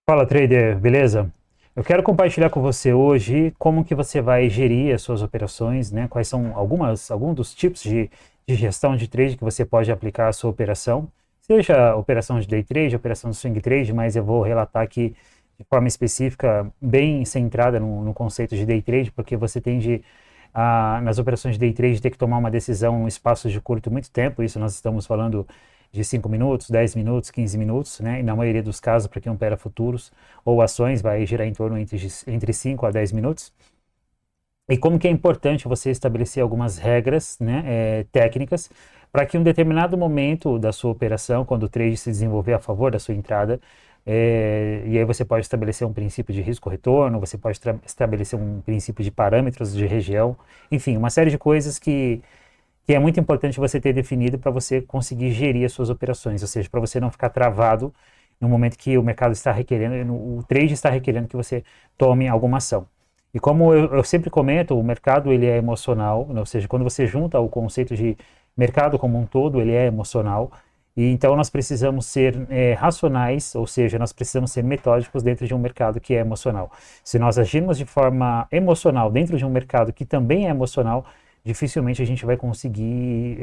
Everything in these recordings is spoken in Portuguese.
Fala, trader, beleza? Eu quero compartilhar com você hoje como que você vai gerir as suas operações, né? Quais são alguns dos tipos de gestão de trade que você pode aplicar à sua operação, seja operação de day trade, operação de swing trade, mas eu vou relatar aqui de forma específica, bem centrada no conceito de day trade, porque você tende nas operações de day trade ter que tomar uma decisão em um espaço de curto muito tempo, isso nós estamos falando de 5 minutos, 10 minutos, 15 minutos, né? E na maioria dos casos, para quem opera futuros ou ações, vai girar em torno entre 5 a 10 minutos. E como que é importante você estabelecer algumas regras, né, técnicas, para que em um determinado momento da sua operação, quando o trade se desenvolver a favor da sua entrada, e aí você pode estabelecer um princípio de risco-retorno, você pode estabelecer um princípio de parâmetros de região, enfim, uma série de coisas que é muito importante você ter definido para você conseguir gerir as suas operações, ou seja, para você não ficar travado no momento que o mercado está requerendo, o trade está requerendo que você tome alguma ação. E como eu sempre comento, o mercado ele é emocional, ou seja, quando você junta o conceito de mercado como um todo, ele é emocional, e então nós precisamos ser racionais, ou seja, nós precisamos ser metódicos dentro de um mercado que é emocional. Se nós agirmos de forma emocional dentro de um mercado que também é emocional, dificilmente a gente vai conseguir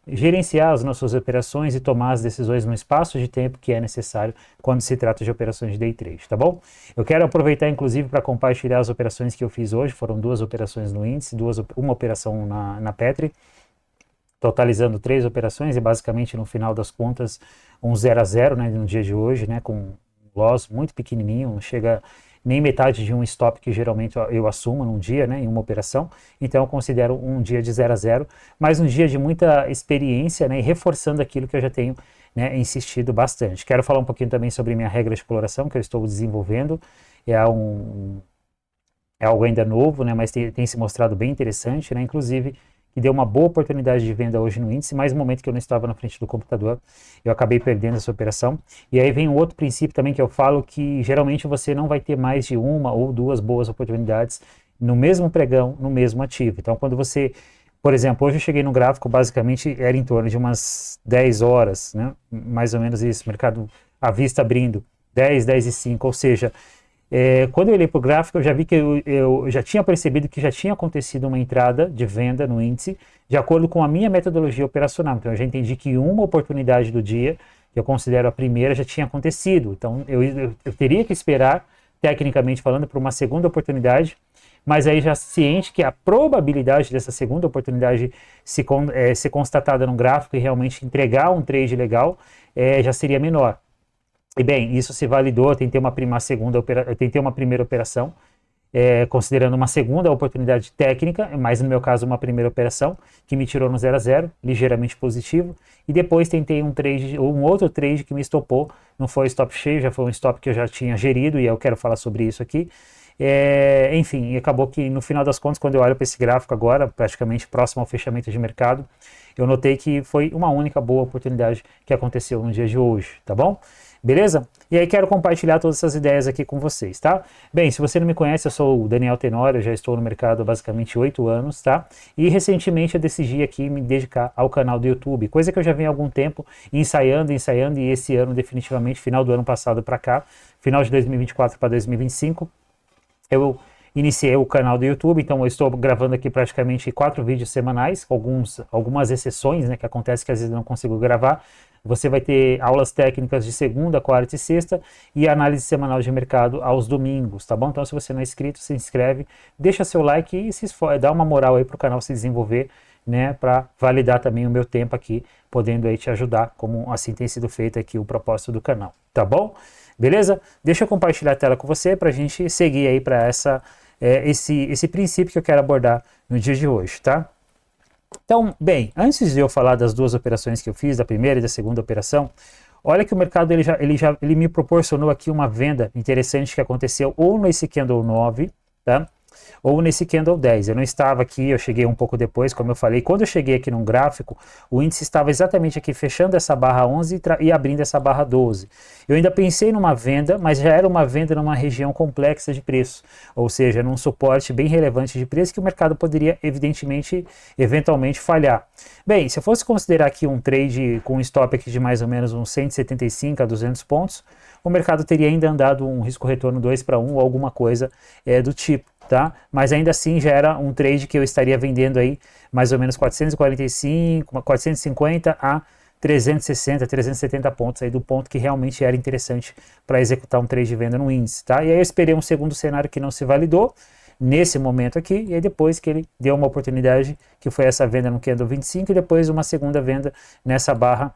gerenciar as nossas operações e tomar as decisões no espaço de tempo que é necessário quando se trata de operações de day trade, tá bom? Eu quero aproveitar inclusive para compartilhar as operações que eu fiz hoje, foram duas operações no índice, uma operação na Petri, totalizando 3 operações e basicamente no final das contas um 0 a 0, né, no dia de hoje, né, com um loss muito pequenininho, não chega nem metade de um stop que geralmente eu assumo num dia, né, em uma operação. Então eu considero um dia de 0 a 0, mas um dia de muita experiência, né, e reforçando aquilo que eu já tenho, né, insistido bastante. Quero falar um pouquinho também sobre minha regra de exploração que eu estou desenvolvendo. É algo ainda novo, né, mas tem se mostrado bem interessante, né, inclusive que deu uma boa oportunidade de venda hoje no índice, mas no momento que eu não estava na frente do computador, eu acabei perdendo essa operação. E aí vem um outro princípio também que eu falo, que geralmente você não vai ter mais de uma ou duas boas oportunidades no mesmo pregão, no mesmo ativo. Então, quando você, por exemplo, hoje eu cheguei no gráfico, basicamente era em torno de umas 10 horas, né? Mais ou menos isso, mercado à vista abrindo, 10, 10 e 5, ou seja, quando eu olhei para o gráfico, eu já vi que eu já tinha percebido que já tinha acontecido uma entrada de venda no índice, de acordo com a minha metodologia operacional. Então, eu já entendi que uma oportunidade do dia, que eu considero a primeira, já tinha acontecido. Então, eu teria que esperar, tecnicamente falando, para uma segunda oportunidade, mas aí já ciente que a probabilidade dessa segunda oportunidade ser constatada no gráfico e realmente entregar um trade legal já seria menor. E bem, isso se validou, eu tentei uma primeira operação, considerando uma segunda oportunidade técnica, mas no meu caso uma primeira operação, que me tirou no 0 a 0, ligeiramente positivo, e depois tentei um outro trade que me estopou, não foi stop cheio, já foi um stop que eu já tinha gerido, e eu quero falar sobre isso aqui. Enfim, acabou que no final das contas, quando eu olho para esse gráfico agora, praticamente próximo ao fechamento de mercado, eu notei que foi uma única boa oportunidade que aconteceu no dia de hoje, tá bom? Beleza? E aí quero compartilhar todas essas ideias aqui com vocês, tá? Bem, se você não me conhece, eu sou o Daniel Tenório, eu já estou no mercado há basicamente 8 anos, tá? E recentemente eu decidi aqui me dedicar ao canal do YouTube, coisa que eu já venho há algum tempo ensaiando, e esse ano definitivamente, final do ano passado para cá, final de 2024 para 2025, eu iniciei o canal do YouTube, então eu estou gravando aqui praticamente 4 vídeos semanais, algumas exceções, né, que acontece que às vezes eu não consigo gravar. Você vai ter aulas técnicas de segunda, quarta e sexta e análise semanal de mercado aos domingos, tá bom? Então, se você não é inscrito, se inscreve, deixa seu like e dá uma moral aí para o canal se desenvolver, né, para validar também o meu tempo aqui, podendo aí te ajudar, como assim tem sido feito aqui o propósito do canal, tá bom? Beleza? Deixa eu compartilhar a tela com você para a gente seguir aí para esse princípio que eu quero abordar no dia de hoje, tá? Então, bem, antes de eu falar das duas operações que eu fiz, da primeira e da segunda operação, olha que o mercado ele me proporcionou aqui uma venda interessante que aconteceu ou nesse candle 9, tá? ou nesse candle 10. Eu não estava aqui, eu cheguei um pouco depois, como eu falei. Quando eu cheguei aqui num gráfico, o índice estava exatamente aqui fechando essa barra 11 e abrindo essa barra 12. Eu ainda pensei numa venda, mas já era uma venda numa região complexa de preço, ou seja, num suporte bem relevante de preço que o mercado poderia eventualmente falhar. Bem, se eu fosse considerar aqui um trade com um stop aqui de mais ou menos uns 175 a 200 pontos, o mercado teria ainda andado um risco-retorno 2 para 1 ou alguma coisa do tipo, tá? Mas ainda assim já era um trade que eu estaria vendendo aí mais ou menos 445, 450 a 360, 370 pontos aí do ponto que realmente era interessante para executar um trade de venda no índice, tá? E aí eu esperei um segundo cenário que não se validou nesse momento aqui, e aí depois que ele deu uma oportunidade, que foi essa venda no candle 25 e depois uma segunda venda nessa barra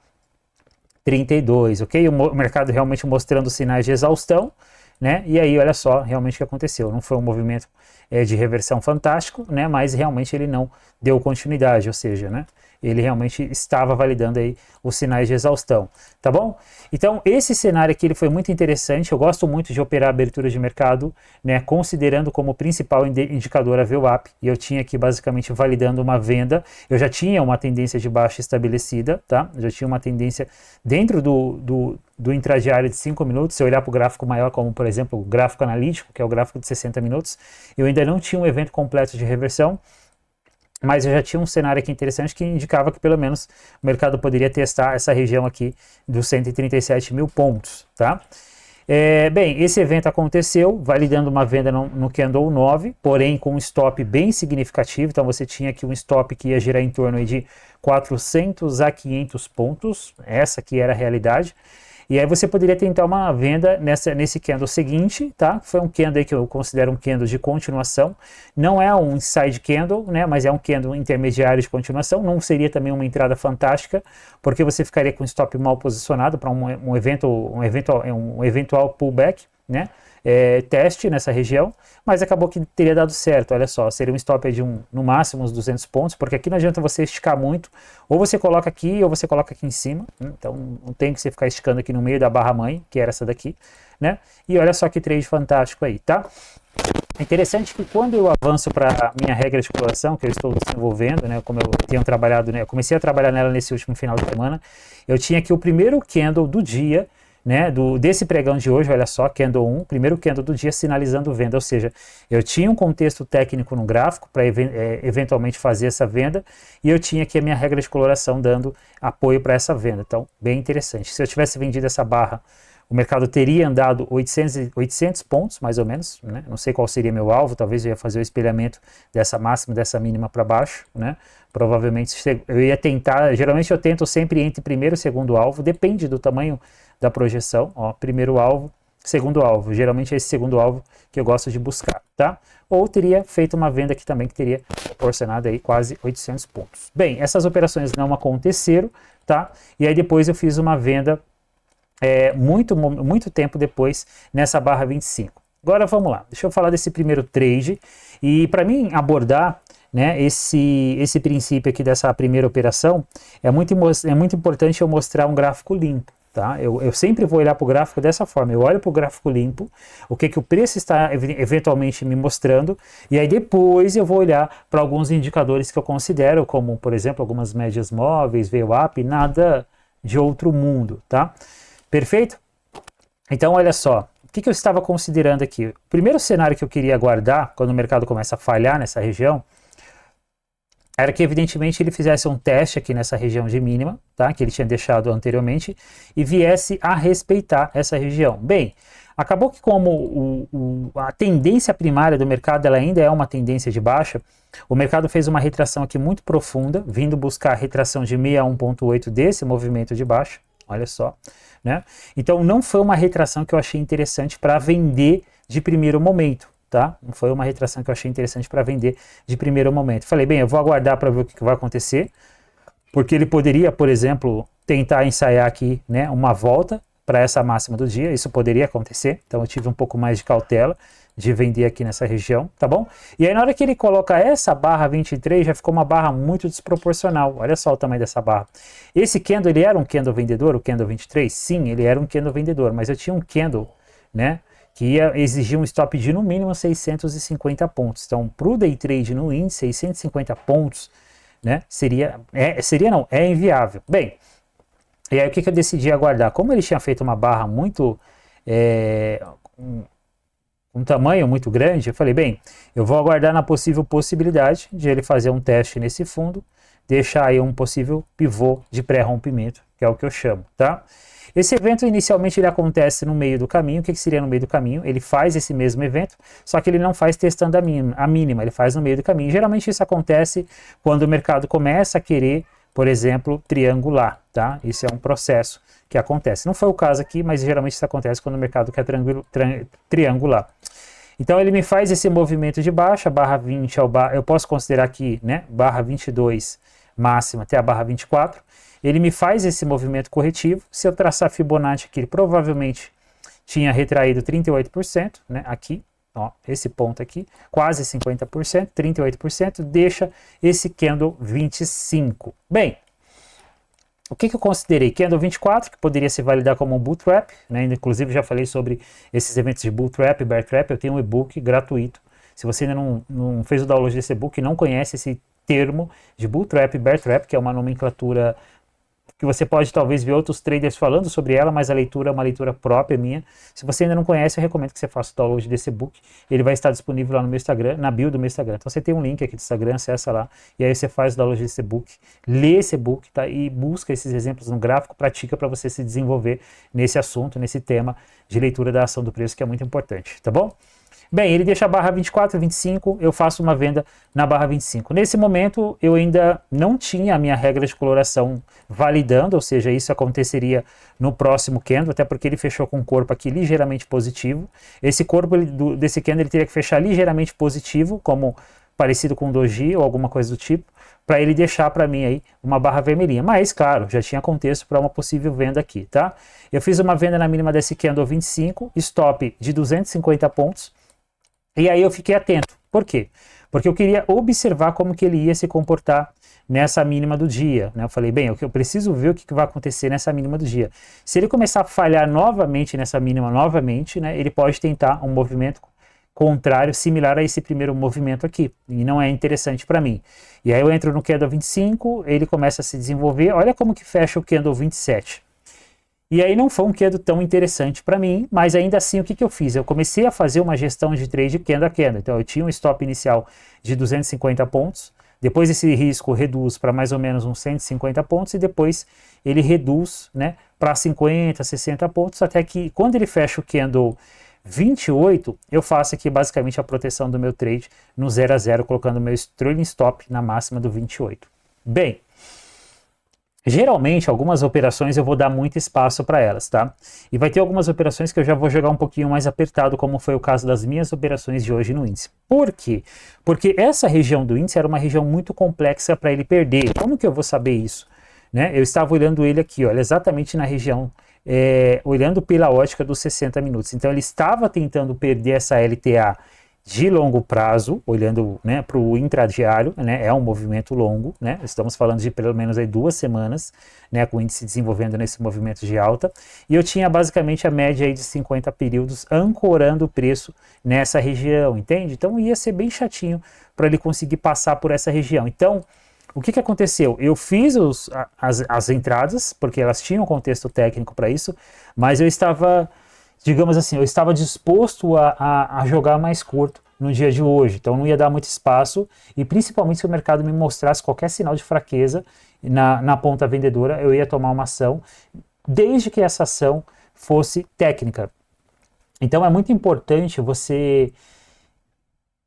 32, ok? O mercado realmente mostrando sinais de exaustão, né? E aí, olha só, realmente o que aconteceu. Não foi um movimento de reversão fantástico, né? Mas realmente ele não deu continuidade, ou seja, né? Ele realmente estava validando aí os sinais de exaustão, tá bom? Então, esse cenário aqui ele foi muito interessante. Eu gosto muito de operar abertura de mercado, né? Considerando como principal indicador a VWAP. E eu tinha aqui basicamente validando uma venda. Eu já tinha uma tendência de baixa estabelecida, tá? Eu já tinha uma tendência dentro do intradiário de 5 minutos. Se eu olhar para o gráfico maior, como por exemplo o gráfico analítico, que é o gráfico de 60 minutos, eu ainda não tinha um evento completo de reversão, mas eu já tinha um cenário aqui interessante que indicava que pelo menos o mercado poderia testar essa região aqui dos 137 mil pontos, tá? Bem, esse evento aconteceu, validando uma venda no candle 9, porém com um stop bem significativo. Então você tinha aqui um stop que ia girar em torno aí de 400 a 500 pontos, essa que era a realidade. E aí você poderia tentar uma venda nesse candle seguinte, tá? Foi um candle aí que eu considero um candle de continuação. Não é um inside candle, né? Mas é um candle intermediário de continuação. Não seria também uma entrada fantástica, porque você ficaria com o stop mal posicionado para um eventual pullback, né? Teste nessa região, mas acabou que teria dado certo. Olha só, seria um stop aí de no máximo uns 200 pontos, porque aqui não adianta você esticar muito, ou você coloca aqui ou você coloca aqui em cima, então não tem que você ficar esticando aqui no meio da barra mãe, que era essa daqui, né? E olha só que trade fantástico aí, tá? É interessante que quando eu avanço para minha regra de coloração, que eu estou desenvolvendo, né, como eu tenho trabalhado, né, eu comecei a trabalhar nela nesse último final de semana, eu tinha aqui o primeiro candle do dia, né, desse pregão de hoje, olha só, candle 1, primeiro candle do dia sinalizando venda, ou seja, eu tinha um contexto técnico no gráfico para eventualmente fazer essa venda, e eu tinha aqui a minha regra de coloração dando apoio para essa venda, então bem interessante. Se eu tivesse vendido essa barra, o mercado teria andado 800 pontos, mais ou menos, né? Não sei qual seria meu alvo, talvez eu ia fazer o espelhamento dessa máxima, dessa mínima para baixo, né? Provavelmente eu ia tentar, geralmente eu tento sempre entre primeiro e segundo alvo, depende do tamanho da projeção, ó, primeiro alvo, segundo alvo, geralmente é esse segundo alvo que eu gosto de buscar, tá? Ou teria feito uma venda aqui também que teria proporcionado aí quase 800 pontos. Bem, essas operações não aconteceram, tá? E aí depois eu fiz uma venda muito tempo depois nessa barra 25. Agora vamos lá, deixa eu falar desse primeiro trade, e para mim abordar, né, esse princípio aqui dessa primeira operação, é muito importante eu mostrar um gráfico limpo. Tá? Eu sempre vou olhar para o gráfico dessa forma, eu olho para o gráfico limpo, o que o preço está eventualmente me mostrando, e aí depois eu vou olhar para alguns indicadores que eu considero, como por exemplo algumas médias móveis, VWAP, nada de outro mundo, tá? Perfeito? Então olha só, o que eu estava considerando aqui? O primeiro cenário que eu queria aguardar, quando o mercado começa a falhar nessa região, era que evidentemente ele fizesse um teste aqui nessa região de mínima, tá? Que ele tinha deixado anteriormente, e viesse a respeitar essa região. Bem, acabou que como a tendência primária do mercado ela ainda é uma tendência de baixa, o mercado fez uma retração aqui muito profunda, vindo buscar a retração de 61,8 desse movimento de baixa, olha só, né? Então não foi uma retração que eu achei interessante para vender de primeiro momento. Tá? Não foi uma retração que eu achei interessante para vender de primeiro momento. Falei, bem, eu vou aguardar para ver o que vai acontecer, porque ele poderia, por exemplo, tentar ensaiar aqui, né, uma volta para essa máxima do dia, isso poderia acontecer, então eu tive um pouco mais de cautela de vender aqui nessa região, tá bom? E aí na hora que ele coloca essa barra 23, já ficou uma barra muito desproporcional, olha só o tamanho dessa barra. Esse candle, ele era um candle vendedor, o candle 23? Sim, ele era um candle vendedor, mas eu tinha um candle, né, que ia exigir um stop de no mínimo 650 pontos. Então, para o day trade no índice, 650 pontos, né, é inviável. Bem, e aí o que eu decidi aguardar? Como ele tinha feito uma barra muito, um tamanho muito grande, eu falei, bem, eu vou aguardar na possível possibilidade de ele fazer um teste nesse fundo, deixar aí um possível pivô de pré-rompimento, que é o que eu chamo, tá? Esse evento inicialmente ele acontece no meio do caminho. O que seria no meio do caminho? Ele faz esse mesmo evento, só que ele não faz testando a mínima, ele faz no meio do caminho. Geralmente isso acontece quando o mercado começa a querer, por exemplo, triangular, tá? Isso é um processo que acontece. Não foi o caso aqui, mas geralmente isso acontece quando o mercado quer triangular. Então ele me faz esse movimento de baixa, barra 20, eu posso considerar aqui, né, barra 22 máxima até a barra 24. Ele me faz esse movimento corretivo. Se eu traçar Fibonacci aqui, ele provavelmente tinha retraído 38%, né, aqui, ó, esse ponto aqui, quase 50%, 38%, deixa esse candle 25. Bem, o que eu considerei? Candle 24, que poderia se validar como um bull trap, né, inclusive já falei sobre esses eventos de bull trap, bear trap, eu tenho um e-book gratuito. Se você ainda não fez o download desse e-book e não conhece esse termo de bull trap, bear trap, que é uma nomenclatura que você pode talvez ver outros traders falando sobre ela, mas a leitura é uma leitura própria minha. Se você ainda não conhece, eu recomendo que você faça o download desse e-book. Ele vai estar disponível lá no meu Instagram, na bio do meu Instagram. Então você tem um link aqui do Instagram, acessa lá, e aí você faz o download desse e-book, lê esse e-book, tá? E busca esses exemplos no gráfico, pratica para você se desenvolver nesse assunto, nesse tema de leitura da ação do preço, que é muito importante, tá bom? Bem, ele deixa a barra 24, 25, eu faço uma venda na barra 25. Nesse momento, eu ainda não tinha a minha regra de coloração validando, ou seja, isso aconteceria no próximo candle, até porque ele fechou com um corpo aqui ligeiramente positivo. Esse corpo desse candle ele teria que fechar ligeiramente positivo, como parecido com um doji ou alguma coisa do tipo, para ele deixar para mim aí uma barra vermelhinha. Mas, claro, já tinha contexto para uma possível venda aqui, tá? Eu fiz uma venda na mínima desse candle 25, stop de 250 pontos, e aí eu fiquei atento. Por quê? Porque eu queria observar como que ele ia se comportar nessa mínima do dia, né? Eu falei, bem, eu preciso ver o que vai acontecer nessa mínima do dia. Se ele começar a falhar novamente nessa mínima, né, ele pode tentar um movimento contrário, similar a esse primeiro movimento aqui, e não é interessante para mim. E aí eu entro no candle 25, ele começa a se desenvolver, olha como que fecha o candle 27. E aí não foi um candle tão interessante para mim, mas ainda assim o que eu fiz? Eu comecei a fazer uma gestão de trade candle a candle. Então eu tinha um stop inicial de 250 pontos, depois esse risco reduz para mais ou menos uns 150 pontos e depois ele reduz, né, para 50, 60 pontos, até que quando ele fecha o candle 28, eu faço aqui basicamente a proteção do meu trade no 0 a 0, colocando meu trailing stop na máxima do 28. Bem, geralmente, algumas operações eu vou dar muito espaço para elas, tá? E vai ter algumas operações que eu já vou jogar um pouquinho mais apertado, como foi o caso das minhas operações de hoje no índice. Por quê? Porque essa região do índice era uma região muito complexa para ele perder. Como que eu vou saber isso? Né? Eu estava olhando ele aqui, olha, exatamente na região, olhando pela ótica dos 60 minutos. Então ele estava tentando perder essa LTA de longo prazo, olhando, né, para o intradiário, né, é um movimento longo, né, estamos falando de pelo menos aí 2 semanas, né, com o índice desenvolvendo nesse movimento de alta, e eu tinha basicamente a média aí de 50 períodos ancorando o preço nessa região, entende? Então ia ser bem chatinho para ele conseguir passar por essa região. Então, o que aconteceu? Eu fiz as entradas, porque elas tinham contexto técnico para isso, mas eu estava, digamos assim, eu estava disposto a jogar mais curto no dia de hoje, então não ia dar muito espaço, e principalmente se o mercado me mostrasse qualquer sinal de fraqueza na ponta vendedora, eu ia tomar uma ação, desde que essa ação fosse técnica. Então é muito importante você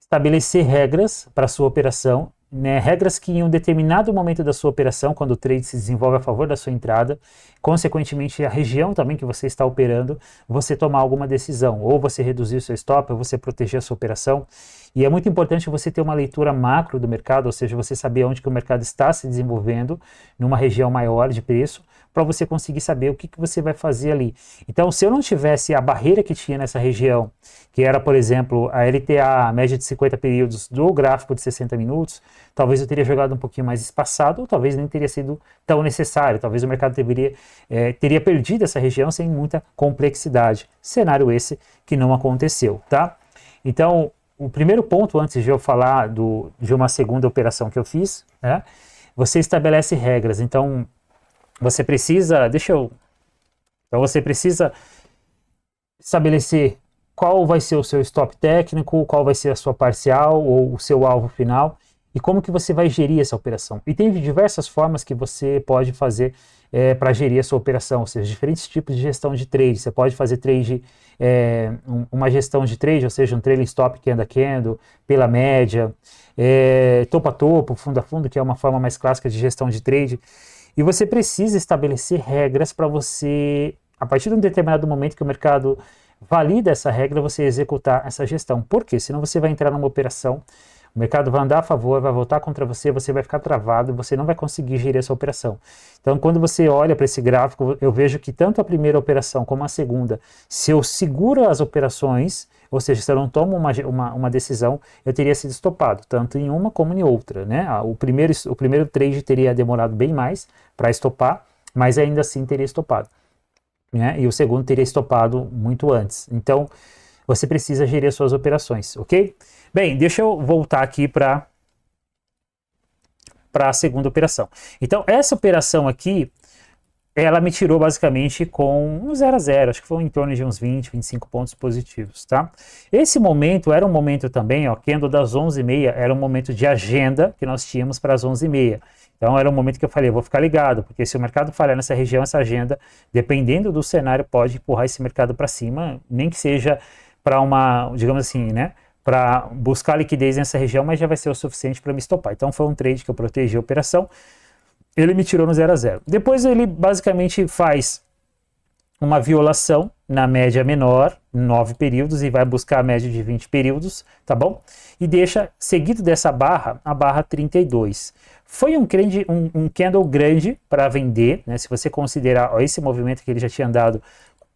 estabelecer regras para a sua operação, né, regras que em um determinado momento da sua operação, quando o trade se desenvolve a favor da sua entrada, consequentemente a região também que você está operando, você tomar alguma decisão, ou você reduzir o seu stop, ou você proteger a sua operação. E é muito importante você ter uma leitura macro do mercado, ou seja, você saber onde que o mercado está se desenvolvendo numa região maior de preço, para você conseguir saber o que você vai fazer ali. Então, se eu não tivesse a barreira que tinha nessa região, que era, por exemplo, a LTA, a média de 50 períodos do gráfico de 60 minutos, talvez eu teria jogado um pouquinho mais espaçado, ou talvez nem teria sido tão necessário, talvez o mercado teria perdido essa região sem muita complexidade. Cenário esse que não aconteceu, tá? Então, o primeiro ponto, antes de eu falar de uma segunda operação que eu fiz, né, você estabelece regras. Então, você precisa, então você precisa estabelecer qual vai ser o seu stop técnico, qual vai ser a sua parcial ou o seu alvo final e como que você vai gerir essa operação. E tem diversas formas que você pode fazer para gerir a sua operação, ou seja, diferentes tipos de gestão de trade. Você pode fazer trade, uma gestão de trade, ou seja, um trailing stop candle a candle, pela média, topo a topo, fundo a fundo, que é uma forma mais clássica de gestão de trade. E você precisa estabelecer regras para você, a partir de um determinado momento que o mercado valida essa regra, você executar essa gestão. Por quê? Senão você vai entrar numa operação, o mercado vai andar a favor, vai voltar contra você, você vai ficar travado, você não vai conseguir gerir essa operação. Então, quando você olha para esse gráfico, eu vejo que tanto a primeira operação como a segunda, se eu seguro as operações, ou seja, se eu não tomo uma decisão, eu teria sido estopado, tanto em uma como em outra, né? O primeiro trade teria demorado bem mais para estopar, mas ainda assim teria estopado, né? E o segundo teria estopado muito antes. Então, você precisa gerir as suas operações, ok? Bem, deixa eu voltar aqui para a segunda operação. Então, essa operação aqui, ela me tirou basicamente com um 0 a 0, acho que foi em torno de uns 20, 25 pontos positivos, tá? Esse momento era um momento também, ó, candle das 11h30, era um momento de agenda que nós tínhamos para as 11h30. Então era um momento que eu falei, eu vou ficar ligado, porque se o mercado falhar nessa região, essa agenda, dependendo do cenário, pode empurrar esse mercado para cima, nem que seja para uma, digamos assim, né, para buscar liquidez nessa região, mas já vai ser o suficiente para me estopar. Então foi um trade que eu protegi a operação, ele me tirou no 0 a 0. Depois ele basicamente faz uma violação na média menor, 9 períodos, e vai buscar a média de 20 períodos, tá bom? E deixa, seguido dessa barra, a barra 32. Foi um candle grande para vender, né? Se você considerar esse movimento que ele já tinha dado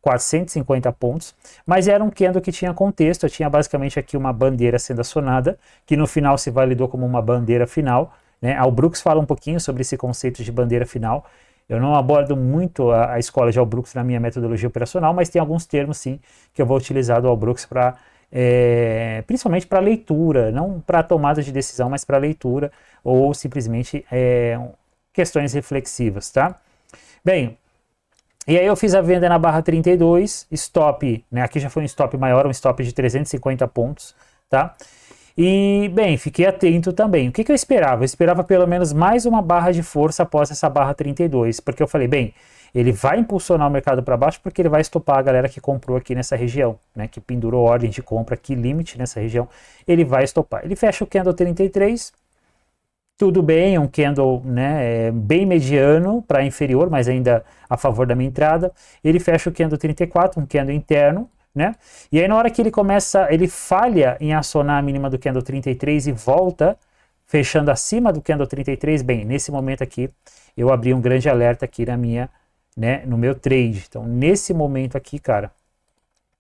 450 pontos, mas era um candle que tinha contexto. Eu tinha basicamente aqui uma bandeira sendo acionada, que no final se validou como uma bandeira final, né? Al Brooks fala um pouquinho sobre esse conceito de bandeira final. Eu não abordo muito a escola de Al Brooks na minha metodologia operacional, mas tem alguns termos sim que eu vou utilizar do Al Brooks para principalmente para leitura, não para tomada de decisão, mas para leitura ou simplesmente questões reflexivas, tá? Bem, e aí eu fiz a venda na barra 32, stop, né? Aqui já foi um stop maior, um stop de 350 pontos, tá? E, bem, fiquei atento também. O que eu esperava? Eu esperava pelo menos mais uma barra de força após essa barra 32, porque eu falei, bem, ele vai impulsionar o mercado para baixo porque ele vai estopar a galera que comprou aqui nessa região, né, que pendurou ordem de compra aqui, limite nessa região, ele vai estopar. Ele fecha o candle 33, tudo bem, um candle, né, bem mediano para inferior, mas ainda a favor da minha entrada. Ele fecha o candle 34, um candle interno, né? E aí na hora que ele falha em acionar a mínima do candle 33 e volta, fechando acima do candle 33, bem, nesse momento aqui, eu abri um grande alerta aqui no meu trade. Então, nesse momento aqui, cara,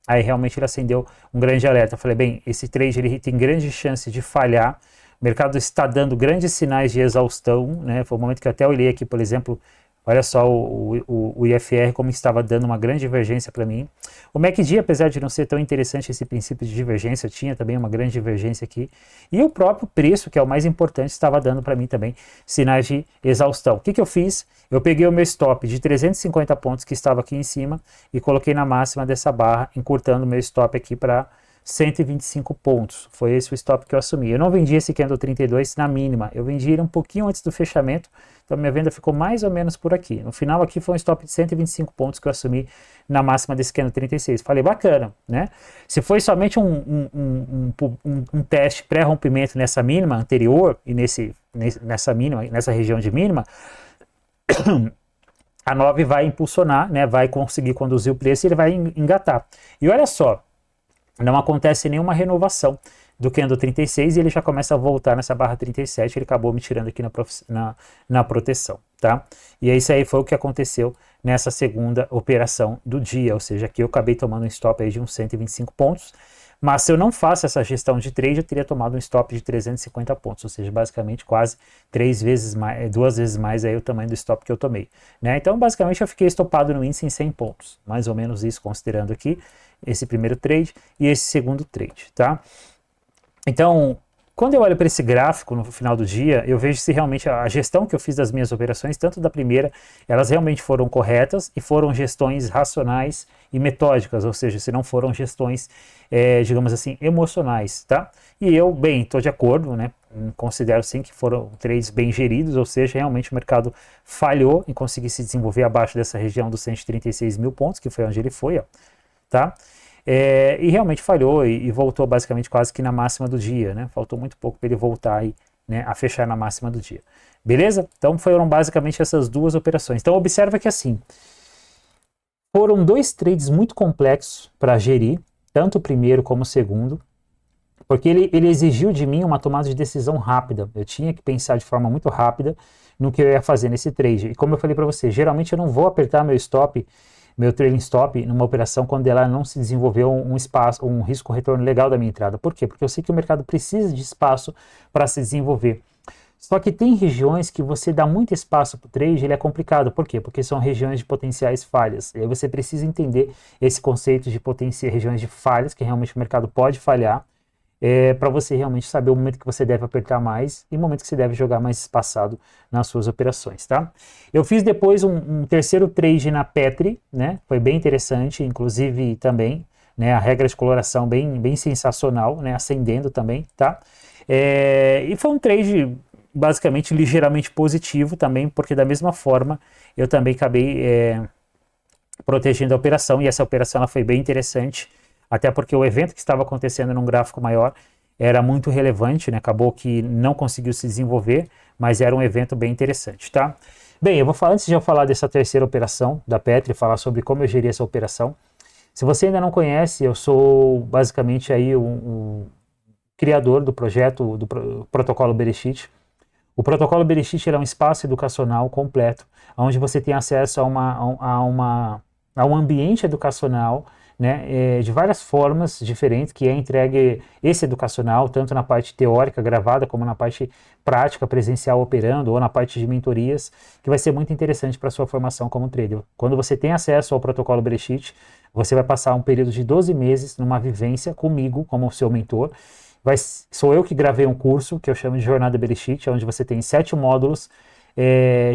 aí realmente ele acendeu um grande alerta. Eu falei, bem, esse trade ele tem grande chance de falhar, o mercado está dando grandes sinais de exaustão, né? Foi o momento que eu até olhei aqui, por exemplo, olha só o IFR como estava dando uma grande divergência para mim. O MACD, apesar de não ser tão interessante esse princípio de divergência, tinha também uma grande divergência aqui. E o próprio preço, que é o mais importante, estava dando para mim também sinais de exaustão. O que eu fiz? Eu peguei o meu stop de 350 pontos que estava aqui em cima e coloquei na máxima dessa barra, encurtando o meu stop aqui para 125 pontos. Foi esse o stop que eu assumi. Eu não vendi esse candle 32 na mínima, eu vendi ele um pouquinho antes do fechamento, então minha venda ficou mais ou menos por aqui. No final aqui foi um stop de 125 pontos que eu assumi na máxima desse candle 36. Falei, bacana, né? Se foi somente um teste pré-rompimento nessa mínima anterior e nessa mínima, nessa região de mínima, a 9 vai impulsionar, né? Vai conseguir conduzir o preço e ele vai engatar. E olha só, não acontece nenhuma renovação do candle 36 e ele já começa a voltar nessa barra 37, ele acabou me tirando aqui na proteção, tá? E isso aí foi o que aconteceu nessa segunda operação do dia, ou seja, aqui eu acabei tomando um stop aí de uns 125 pontos, mas se eu não faço essa gestão de trade, eu teria tomado um stop de 350 pontos, ou seja, basicamente quase 2 vezes mais aí o tamanho do stop que eu tomei, né? Então, basicamente, eu fiquei estopado no índice em 100 pontos, mais ou menos isso, considerando aqui esse primeiro trade e esse segundo trade, tá? Então, quando eu olho para esse gráfico no final do dia, eu vejo se realmente a gestão que eu fiz das minhas operações, tanto da primeira, elas realmente foram corretas e foram gestões racionais e metódicas, ou seja, se não foram gestões, digamos assim, emocionais, tá? E eu, bem, estou de acordo, né? Considero sim que foram trades bem geridos, ou seja, realmente o mercado falhou em conseguir se desenvolver abaixo dessa região dos 136 mil pontos, que foi onde ele foi, ó, tá? E realmente falhou e voltou basicamente quase que na máxima do dia, né? Faltou muito pouco para ele voltar aí, né, a fechar na máxima do dia. Beleza? Então foram basicamente essas duas operações. Então observa que assim, foram 2 trades muito complexos para gerir, tanto o primeiro como o segundo, porque ele exigiu de mim uma tomada de decisão rápida. Eu tinha que pensar de forma muito rápida no que eu ia fazer nesse trade. E como eu falei para você, geralmente eu não vou apertar meu trailing stop numa operação quando ela não se desenvolveu um espaço, um risco-retorno legal da minha entrada. Por quê? Porque eu sei que o mercado precisa de espaço para se desenvolver. Só que tem regiões que você dá muito espaço para o trade, ele é complicado. Por quê? Porque são regiões de potenciais falhas. E aí você precisa entender esse conceito de regiões de falhas, que realmente o mercado pode falhar, para você realmente saber o momento que você deve apertar mais e o momento que você deve jogar mais espaçado nas suas operações, tá? Eu fiz depois um terceiro trade na Petri, né? Foi bem interessante, inclusive também, né? A regra de coloração bem sensacional, né? Ascendendo também, tá? E foi um trade basicamente ligeiramente positivo também, porque da mesma forma eu também acabei protegendo a operação, e essa operação ela foi bem interessante, até porque o evento que estava acontecendo num gráfico maior era muito relevante, né? Acabou que não conseguiu se desenvolver, mas era um evento bem interessante, tá? Bem, antes de eu falar dessa terceira operação da Petri, falar sobre como eu geri essa operação, se você ainda não conhece, eu sou basicamente aí um criador do projeto do protocolo Bereshit. O protocolo Bereshit é um espaço educacional completo, onde você tem acesso a um ambiente educacional, né, de várias formas diferentes, que é entregue esse educacional, tanto na parte teórica gravada, como na parte prática, presencial operando, ou na parte de mentorias, que vai ser muito interessante para a sua formação como trader. Quando você tem acesso ao protocolo Bereshit, você vai passar um período de 12 meses numa vivência comigo, como seu mentor. Sou eu que gravei um curso, que eu chamo de Jornada Bereshit, onde você tem 7 módulos,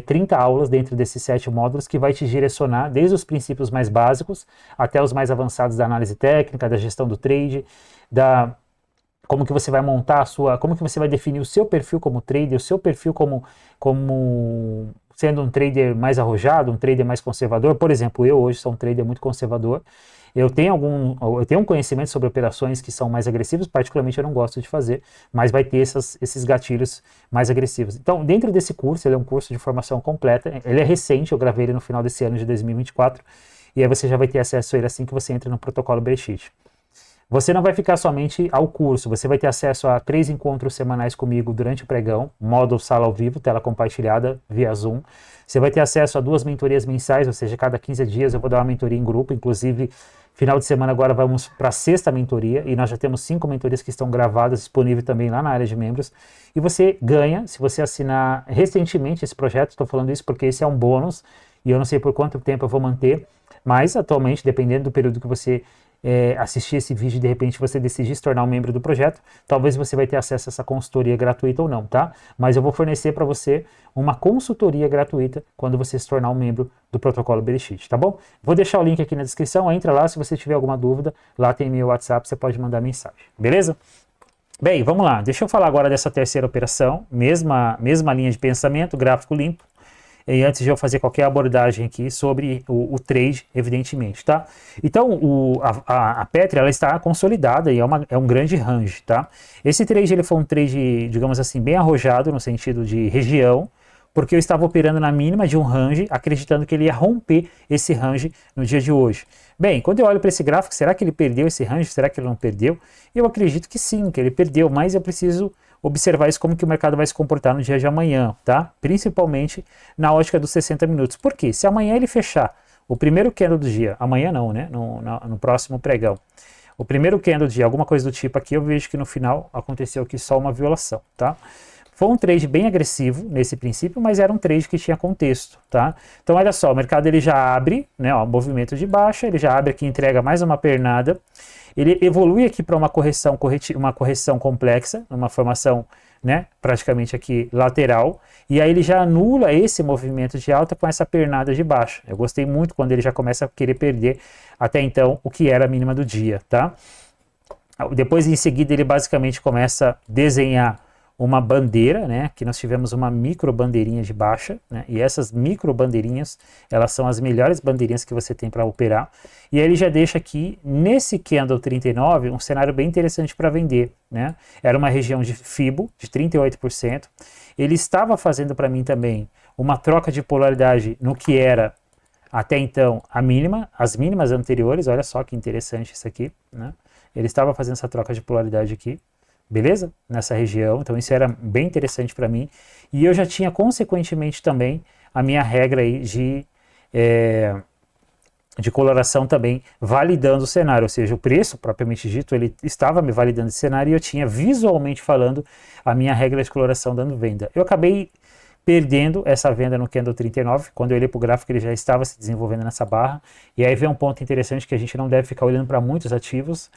30 aulas dentro desses 7 módulos, que vai te direcionar desde os princípios mais básicos até os mais avançados da análise técnica, da gestão do trade, como que você vai montar como que você vai definir o seu perfil como trader, o seu perfil como sendo um trader mais arrojado, um trader mais conservador. Por exemplo, eu hoje sou um trader muito conservador. Eu tenho um conhecimento sobre operações que são mais agressivas, particularmente eu não gosto de fazer, mas vai ter esses gatilhos mais agressivos. Então, dentro desse curso, ele é um curso de formação completa, ele é recente, eu gravei ele no final desse ano de 2024, e aí você já vai ter acesso a ele assim que você entra no protocolo Bereshit. Você não vai ficar somente ao curso, você vai ter acesso a 3 encontros semanais comigo durante o pregão, modo sala ao vivo, tela compartilhada via Zoom. Você vai ter acesso a 2 mentorias mensais, ou seja, cada 15 dias eu vou dar uma mentoria em grupo, inclusive final de semana agora vamos para a 6ª mentoria, e nós já temos 5 mentorias que estão gravadas, disponíveis também lá na área de membros, e você ganha, se você assinar recentemente esse projeto, estou falando isso porque esse é um bônus, e eu não sei por quanto tempo eu vou manter, mas atualmente, dependendo do período que você assistir esse vídeo e de repente você decidir se tornar um membro do projeto, talvez você vai ter acesso a essa consultoria gratuita ou não, tá? Mas eu vou fornecer para você uma consultoria gratuita quando você se tornar um membro do protocolo Bereshit, tá bom? Vou deixar o link aqui na descrição, entra lá, se você tiver alguma dúvida, lá tem meu WhatsApp, você pode mandar mensagem, beleza? Bem, vamos lá, deixa eu falar agora dessa terceira operação, mesma linha de pensamento, gráfico limpo, e antes de eu fazer qualquer abordagem aqui sobre o trade, evidentemente, tá? Então, a Petri, ela está consolidada e é um grande range, tá? Esse trade, ele foi um trade, digamos assim, bem arrojado no sentido de região, porque eu estava operando na mínima de um range, acreditando que ele ia romper esse range no dia de hoje. Bem, quando eu olho para esse gráfico, será que ele perdeu esse range? Será que ele não perdeu? Eu acredito que sim, que ele perdeu, mas eu preciso observar isso como que o mercado vai se comportar no dia de amanhã, tá? Principalmente na ótica dos 60 minutos. Por quê? Se amanhã ele fechar o primeiro candle do dia, amanhã não, né? No próximo pregão. O primeiro candle do dia, alguma coisa do tipo aqui, eu vejo que no final aconteceu aqui só uma violação, tá? Foi um trade bem agressivo nesse princípio, mas era um trade que tinha contexto, tá? Então olha só, o mercado ele já abre, né, ó, movimento de baixa, ele já abre aqui, entrega mais uma pernada, ele evolui aqui para uma correção complexa, uma formação, né, praticamente aqui lateral, e aí ele já anula esse movimento de alta com essa pernada de baixa. Eu gostei muito quando ele já começa a querer perder até então o que era a mínima do dia, tá? Depois em seguida ele basicamente começa a desenhar uma bandeira, né? Aqui nós tivemos uma micro bandeirinha de baixa, né? E essas micro bandeirinhas, elas são as melhores bandeirinhas que você tem para operar. E aí ele já deixa aqui, nesse candle 39, um cenário bem interessante para vender, né? Era uma região de FIBO de 38%. Ele estava fazendo para mim também uma troca de polaridade no que era até então a mínima, as mínimas anteriores. Olha só que interessante isso aqui, né? Ele estava fazendo essa troca de polaridade aqui. Beleza? Nessa região, então isso era bem interessante para mim, e eu já tinha consequentemente também a minha regra aí de coloração também validando o cenário, ou seja, o preço propriamente dito, ele estava me validando esse cenário e eu tinha visualmente falando a minha regra de coloração dando venda. Eu acabei perdendo essa venda no candle 39, quando eu olhei para o gráfico ele já estava se desenvolvendo nessa barra, e aí vem um ponto interessante que a gente não deve ficar olhando para muitos ativos.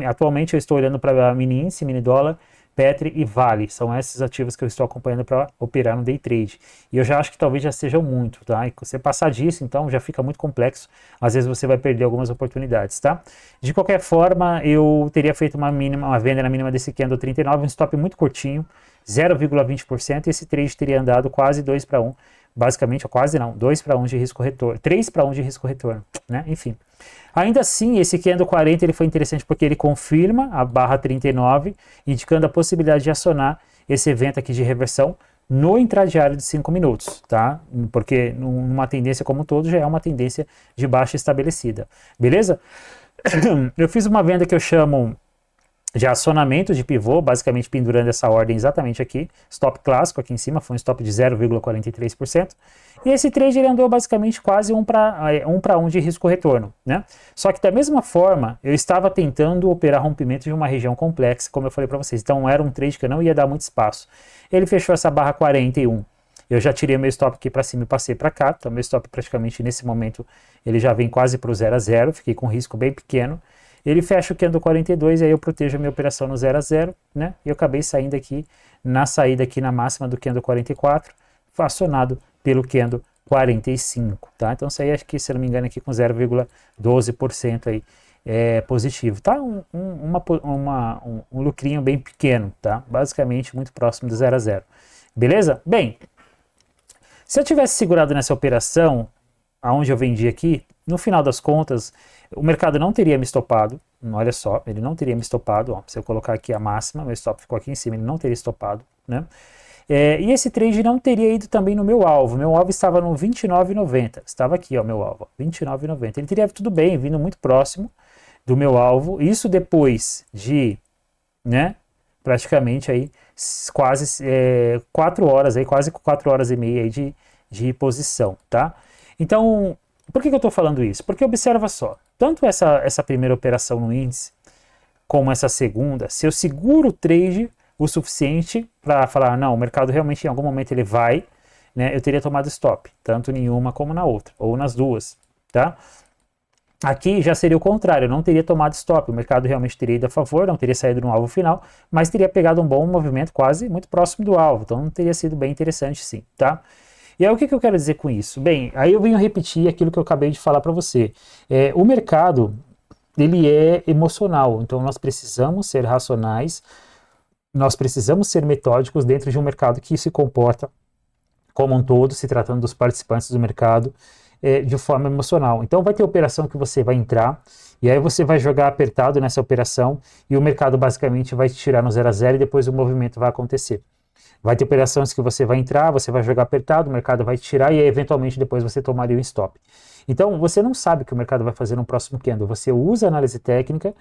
Atualmente eu estou olhando para mini índice, mini dólar, Petri e Vale, são esses ativos que eu estou acompanhando para operar no day trade, e eu já acho que talvez já sejam muito, tá? E você passar disso, então já fica muito complexo, às vezes você vai perder algumas oportunidades, tá? De qualquer forma, eu teria feito uma venda na mínima desse candle 39, um stop muito curtinho, 0,20%, e esse trade teria andado quase 2 para 1, basicamente, ou quase não, 2 para 1 de risco retorno, 3 para 1 de risco retorno, né? Enfim. Ainda assim, esse candle 40 ele foi interessante porque ele confirma a barra 39, indicando a possibilidade de acionar esse evento aqui de reversão no intradiário de 5 minutos, tá? Porque numa tendência como um todo já é uma tendência de baixa estabelecida, beleza? Eu fiz uma venda que eu chamo de acionamento de pivô, basicamente pendurando essa ordem exatamente aqui, stop clássico aqui em cima, foi um stop de 0,43%, e esse trade ele andou basicamente quase 1 para 1 de risco retorno, né? Só que da mesma forma, eu estava tentando operar rompimento de uma região complexa, como eu falei para vocês, então era um trade que eu não ia dar muito espaço. Ele fechou essa barra 41, eu já tirei meu stop aqui para cima e passei para cá, então meu stop praticamente nesse momento ele já vem quase para o 0 a 0, fiquei com um risco bem pequeno. Ele fecha o candle 42 e aí eu protejo a minha operação no 0 a 0, né? E eu acabei saindo aqui, na saída aqui na máxima do candle 44, acionado pelo candle 45, tá? Então isso aí acho que, se não me engano, aqui com 0,12% aí positivo, tá? Um lucrinho bem pequeno, tá? Basicamente muito próximo do 0 a 0. Beleza? Bem, se eu tivesse segurado nessa operação, aonde eu vendi aqui, no final das contas, o mercado não teria me estopado, olha só, ele não teria me estopado, ó, se eu colocar aqui a máxima, meu stop ficou aqui em cima, ele não teria estopado, né? E esse trade não teria ido também no meu alvo estava no 29,90, estava aqui, ó, meu alvo, 29,90, ele teria tudo bem, vindo muito próximo do meu alvo, isso depois de, né, praticamente aí, quase 4 horas, aí, quase 4 horas e meia aí de posição, tá? Então, por que eu estou falando isso? Porque observa só, tanto essa primeira operação no índice, como essa segunda, se eu seguro o trade o suficiente para falar, não, o mercado realmente em algum momento ele vai, né, eu teria tomado stop, tanto em uma como na outra, ou nas duas, tá? Aqui já seria o contrário, eu não teria tomado stop, o mercado realmente teria ido a favor, não teria saído no alvo final, mas teria pegado um bom movimento quase muito próximo do alvo, então teria sido bem interessante sim, tá? E aí o que eu quero dizer com isso? Bem, aí eu venho repetir aquilo que eu acabei de falar para você. O mercado, ele é emocional, então nós precisamos ser racionais, nós precisamos ser metódicos dentro de um mercado que se comporta como um todo, se tratando dos participantes do mercado, de forma emocional. Então vai ter operação que você vai entrar, e aí você vai jogar apertado nessa operação, e o mercado basicamente vai te tirar no 0 a 0 e depois o movimento vai acontecer. Vai ter operações que você vai entrar, você vai jogar apertado, o mercado vai tirar e aí, eventualmente depois você tomaria um stop. Então você não sabe o que o mercado vai fazer no próximo candle. Você usa a análise técnica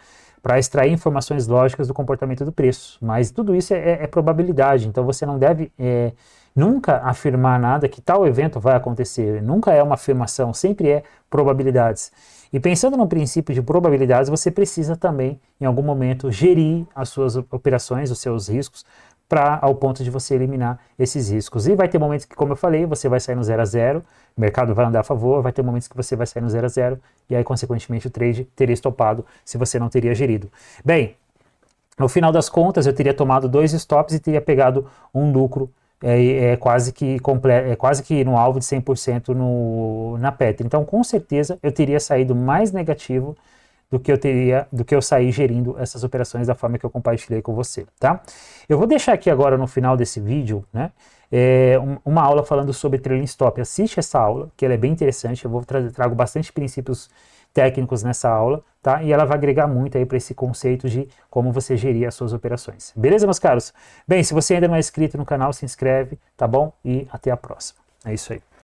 para extrair informações lógicas do comportamento do preço. Mas tudo isso é probabilidade. Então você não deve nunca afirmar nada que tal evento vai acontecer. Nunca é uma afirmação, sempre é probabilidades. E pensando no princípio de probabilidades, você precisa também, em algum momento, gerir as suas operações, os seus riscos, ao ponto de você eliminar esses riscos. E vai ter momentos que, como eu falei, você vai sair no 0 a 0, o mercado vai andar a favor, vai ter momentos que você vai sair no 0 a 0, e aí, consequentemente, o trade teria estopado se você não teria gerido. Bem, no final das contas, eu teria tomado 2 stops e teria pegado um lucro quase que no alvo de 100% na Petri. Então, com certeza, eu teria saído mais negativo do que eu sair gerindo essas operações da forma que eu compartilhei com você, tá? Eu vou deixar aqui agora no final desse vídeo, né, uma aula falando sobre trailing stop. Assiste essa aula, que ela é bem interessante. Eu trago bastante princípios técnicos nessa aula, tá? E ela vai agregar muito aí para esse conceito de como você gerir as suas operações. Beleza, meus caros? Bem, se você ainda não é inscrito no canal, se inscreve, tá bom? E até a próxima. É isso aí.